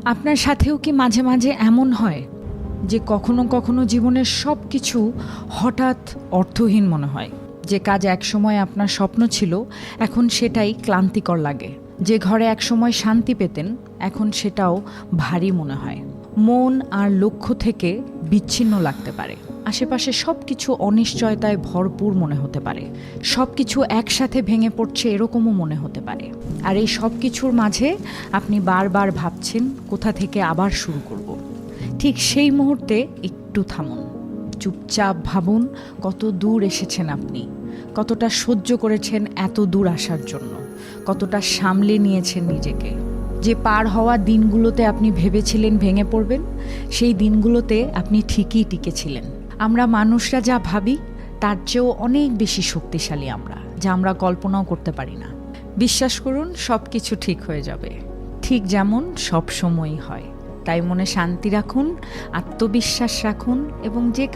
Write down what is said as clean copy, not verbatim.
আপনার সাথেও কি মাঝে মাঝে এমন হয় যে কখনো কখনো জীবনের সব কিছু হঠাৎ অর্থহীন মনে হয়? যে কাজ একসময় আপনার স্বপ্ন ছিল, এখন সেটাই ক্লান্তিকর লাগে। যে ঘরে একসময় শান্তি পেতেন, এখন সেটাও ভারী মনে হয়। মন আর লক্ষ্য থেকে বিচ্ছিন্ন লাগতে পারে। আশেপাশে সব কিছু অনিশ্চয়তায় ভরপুর মনে হতে পারে। সব কিছু একসাথে ভেঙে পড়ছে এরকমও মনে হতে পারে। আর এই সব কিছুর মাঝে আপনি বারবার ভাবছেন কোথা থেকে আবার শুরু করব। ঠিক সেই মুহূর্তে একটু থামুন, চুপচাপ ভাবুন কত দূর এসেছেন আপনি, কতটা সহ্য করেছেন এত দূর আসার জন্য, কতটা সামলে নিয়েছেন নিজেকে। যে পার হওয়া দিনগুলোতে আপনি ভেবেছিলেন ভেঙে পড়বেন, সেই দিনগুলোতে আপনি ঠিকই টিকেছিলেন। আমরা মানুষরা যা ভাবি তার চেয়েও অনেক বেশি শক্তিশালী আমরা, যা আমরা কল্পনাও করতে পারি না। বিশ্বাস করুন, সব কিছু ঠিক হয়ে যাবে, ঠিক যেমন সব সময়ই হয়। তাই মনে শান্তি রাখুন, আত্মবিশ্বাস রাখুন এবং যে